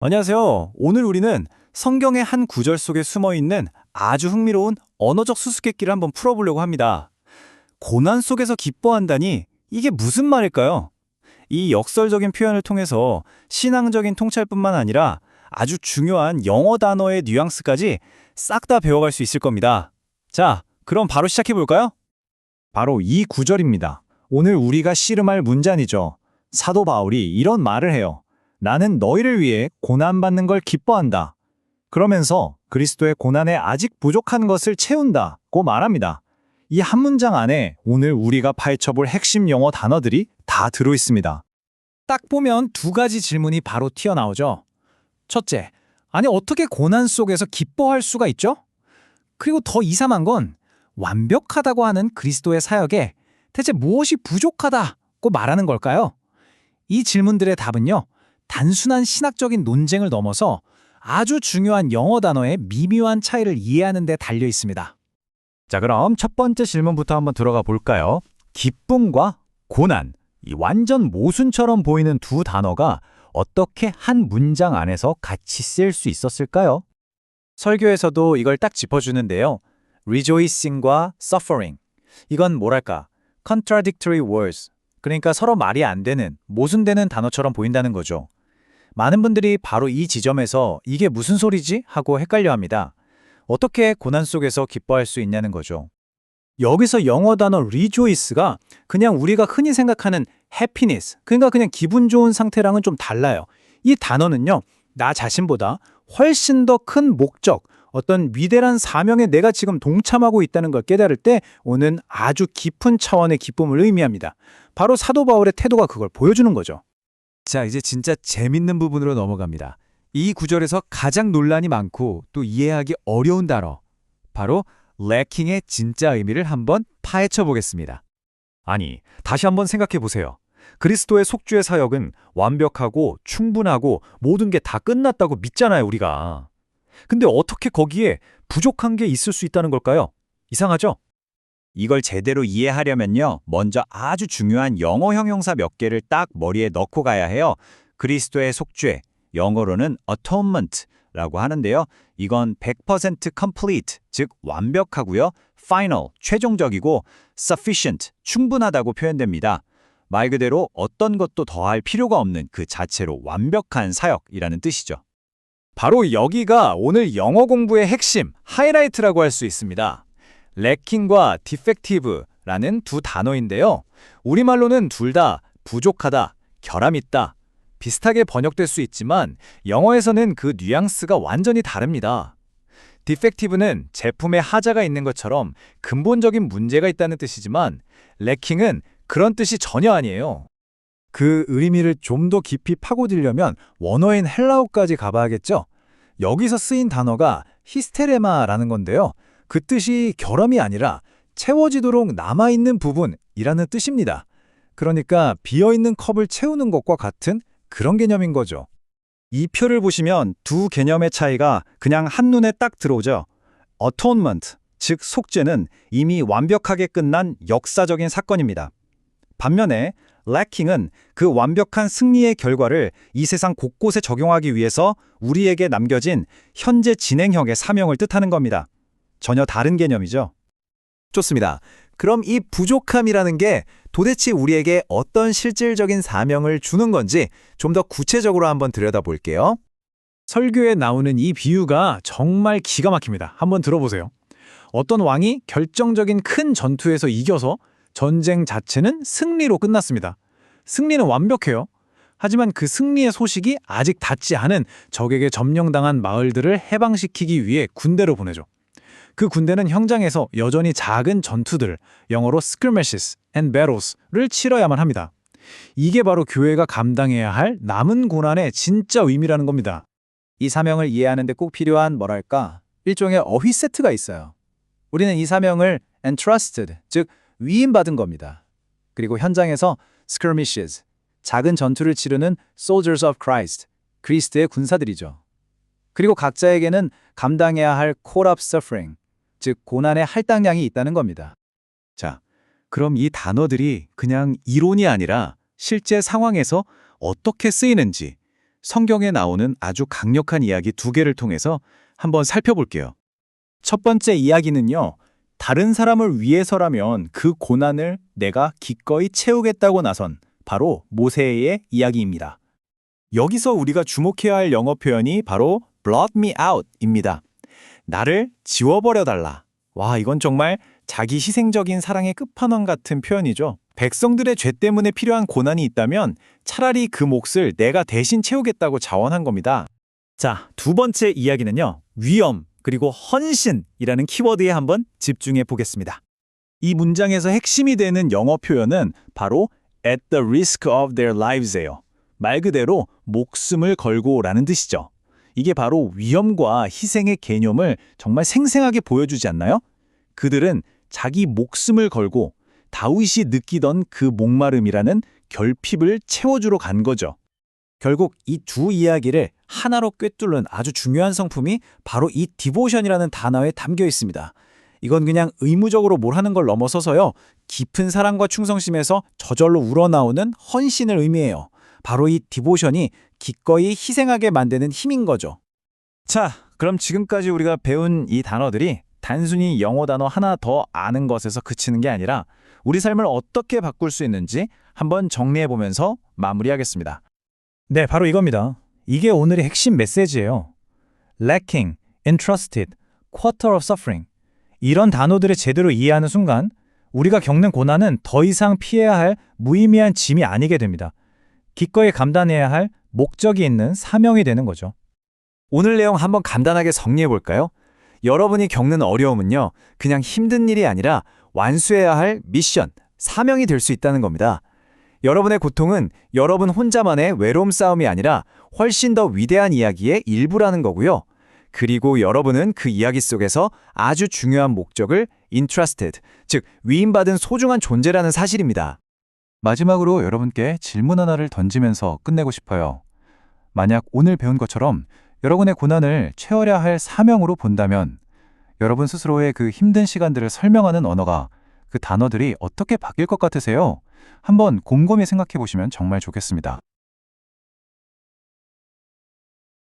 안녕하세요. 오늘 우리는 성경의 한 구절 속에 숨어 있는 아주 흥미로운 언어적 수수께끼를 한번 풀어보려고 합니다. 고난 속에서 기뻐한다니 이게 무슨 말일까요? 이 역설적인 표현을 통해서 신앙적인 통찰뿐만 아니라 아주 중요한 영어 단어의 뉘앙스까지 싹 다 배워갈 수 있을 겁니다. 자, 그럼 바로 시작해 볼까요? 바로 이 구절입니다. 오늘 우리가 씨름할 문장이죠. 사도 바울이 이런 말을 해요. 나는 너희를 위해 고난받는 걸 기뻐한다. 그러면서 그리스도의 고난에 아직 부족한 것을 채운다고 말합니다. 이 한 문장 안에 오늘 우리가 파헤쳐볼 핵심 영어 단어들이 다 들어있습니다. 딱 보면 두 가지 질문이 바로 튀어나오죠. 첫째, 아니 어떻게 고난 속에서 기뻐할 수가 있죠? 그리고 더 이상한 건 완벽하다고 하는 그리스도의 사역에 대체 무엇이 부족하다고 말하는 걸까요? 이 질문들의 답은요, 단순한 신학적인 논쟁을 넘어서 아주 중요한 영어 단어의 미묘한 차이를 이해하는 데 달려 있습니다. 자, 그럼 첫 번째 질문부터 한번 들어가 볼까요? 기쁨과 고난, 이 완전 모순처럼 보이는 두 단어가 어떻게 한 문장 안에서 같이 쓰일 수 있었을까요? 설교에서도 이걸 딱 짚어주는데요. rejoicing과 suffering. 이건 뭐랄까? contradictory words. 그러니까 서로 말이 안 되는, 모순되는 단어처럼 보인다는 거죠. 많은 분들이 바로 이 지점에서 이게 무슨 소리지? 하고 헷갈려 합니다. 어떻게 고난 속에서 기뻐할 수 있냐는 거죠. 여기서 영어 단어 rejoice가 그냥 우리가 흔히 생각하는 happiness, 그러니까 그냥 기분 좋은 상태랑은 좀 달라요. 이 단어는요, 나 자신보다 훨씬 더 큰 목적, 어떤 위대한 사명에 내가 지금 동참하고 있다는 걸 깨달을 때 오는 아주 깊은 차원의 기쁨을 의미합니다. 바로 사도 바울의 태도가 그걸 보여주는 거죠. 자, 이제 진짜 재밌는 부분으로 넘어갑니다. 이 구절에서 가장 논란이 많고 또 이해하기 어려운 단어, 바로 lacking의 진짜 의미를 한번 파헤쳐 보겠습니다. 아니, 다시 한번 생각해 보세요. 그리스도의 속죄의 사역은 완벽하고 충분하고 모든 게 다 끝났다고 믿잖아요, 우리가. 근데 어떻게 거기에 부족한 게 있을 수 있다는 걸까요? 이상하죠? 이걸 제대로 이해하려면요, 먼저 아주 중요한 영어 형용사 몇 개를 딱 머리에 넣고 가야 해요. 그리스도의 속죄, 영어로는 atonement라고 하는데요. 이건 100% complete, 즉 완벽하고요. final, 최종적이고 sufficient, 충분하다고 표현됩니다. 말 그대로 어떤 것도 더할 필요가 없는 그 자체로 완벽한 사역이라는 뜻이죠. 바로 여기가 오늘 영어 공부의 핵심, 하이라이트라고 할 수 있습니다. 래킹과 디펙티브라는 두 단어인데요. 우리말로는 둘 다 부족하다, 결함 있다, 비슷하게 번역될 수 있지만 영어에서는 그 뉘앙스가 완전히 다릅니다. 디펙티브는 제품에 하자가 있는 것처럼 근본적인 문제가 있다는 뜻이지만 래킹은 그런 뜻이 전혀 아니에요. 그 의미를 좀 더 깊이 파고들려면 원어인 헬라어까지 가봐야겠죠? 여기서 쓰인 단어가 히스테레마라는 건데요. 그 뜻이 결함이 아니라 채워지도록 남아있는 부분이라는 뜻입니다. 그러니까 비어있는 컵을 채우는 것과 같은 그런 개념인 거죠. 이 표를 보시면 두 개념의 차이가 그냥 한눈에 딱 들어오죠. atonement, 즉 속죄는 이미 완벽하게 끝난 역사적인 사건입니다. 반면에 lacking은 그 완벽한 승리의 결과를 이 세상 곳곳에 적용하기 위해서 우리에게 남겨진 현재 진행형의 사명을 뜻하는 겁니다. 전혀 다른 개념이죠. 좋습니다. 그럼 이 부족함이라는 게 도대체 우리에게 어떤 실질적인 사명을 주는 건지 좀 더 구체적으로 한번 들여다볼게요. 설교에 나오는 이 비유가 정말 기가 막힙니다. 한번 들어보세요. 어떤 왕이 결정적인 큰 전투에서 이겨서 전쟁 자체는 승리로 끝났습니다. 승리는 완벽해요. 하지만 그 승리의 소식이 아직 닿지 않은 적에게 점령당한 마을들을 해방시키기 위해 군대로 보내죠. 그 군대는 현장에서 여전히 작은 전투들, 영어로 skirmishes and battles를 치러야만 합니다. 이게 바로 교회가 감당해야 할 남은 고난의 진짜 의미라는 겁니다. 이 사명을 이해하는 데 꼭 필요한 뭐랄까, 일종의 어휘 세트가 있어요. 우리는 이 사명을 entrusted, 즉 위임받은 겁니다. 그리고 현장에서 skirmishes, 작은 전투를 치르는 soldiers of Christ, 그리스도의 군사들이죠. 그리고 각자에게는 감당해야 할 call of suffering, 즉 고난의 할당량이 있다는 겁니다. 자, 그럼 이 단어들이 그냥 이론이 아니라 실제 상황에서 어떻게 쓰이는지, 성경에 나오는 아주 강력한 이야기 두 개를 통해서 한번 살펴볼게요. 첫 번째 이야기는요. 다른 사람을 위해서라면 그 고난을 내가 기꺼이 채우겠다고 나선 바로 모세의 이야기입니다. 여기서 우리가 주목해야 할 영어 표현이 바로 blot me out입니다. 나를 지워버려 달라. 와, 이건 정말 자기 희생적인 사랑의 끝판왕 같은 표현이죠. 백성들의 죄 때문에 필요한 고난이 있다면 차라리 그 몫을 내가 대신 채우겠다고 자원한 겁니다. 자, 두 번째 이야기는요. 위엄 그리고 헌신이라는 키워드에 한번 집중해 보겠습니다. 이 문장에서 핵심이 되는 영어 표현은 바로 at the risk of their lives예요. 말 그대로 목숨을 걸고라는 뜻이죠. 이게 바로 위엄과 희생의 개념을 정말 생생하게 보여주지 않나요? 그들은 자기 목숨을 걸고 다윗이 느끼던 그 목마름이라는 결핍을 채워주러 간 거죠. 결국 이 두 이야기를 하나로 꿰뚫는 아주 중요한 성품이 바로 이 디보션이라는 단어에 담겨 있습니다. 이건 그냥 의무적으로 뭘 하는 걸 넘어서서요. 깊은 사랑과 충성심에서 저절로 우러나오는 헌신을 의미해요. 바로 이 디보션이 기꺼이 희생하게 만드는 힘인 거죠. 자, 그럼 지금까지 우리가 배운 이 단어들이 단순히 영어 단어 하나 더 아는 것에서 그치는 게 아니라 우리 삶을 어떻게 바꿀 수 있는지 한번 정리해보면서 마무리하겠습니다. 네, 바로 이겁니다. 이게 오늘의 핵심 메시지예요. lacking, entrusted, quarter of suffering. 이런 단어들을 제대로 이해하는 순간 우리가 겪는 고난은 더 이상 피해야 할 무의미한 짐이 아니게 됩니다. 기꺼이 감당해야 할 목적이 있는 사명이 되는 거죠. 오늘 내용 한번 간단하게 정리해볼까요? 여러분이 겪는 어려움은요, 그냥 힘든 일이 아니라 완수해야 할 미션, 사명이 될 수 있다는 겁니다. 여러분의 고통은 여러분 혼자만의 외로움 싸움이 아니라 훨씬 더 위대한 이야기의 일부라는 거고요. 그리고 여러분은 그 이야기 속에서 아주 중요한 목적을 entrusted, 즉 위임받은 소중한 존재라는 사실입니다. 마지막으로 여러분께 질문 하나를 던지면서 끝내고 싶어요. 만약 오늘 배운 것처럼 여러분의 고난을 채워야 할 사명으로 본다면 여러분 스스로의 그 힘든 시간들을 설명하는 언어가, 그 단어들이 어떻게 바뀔 것 같으세요? 한번 곰곰이 생각해 보시면 정말 좋겠습니다.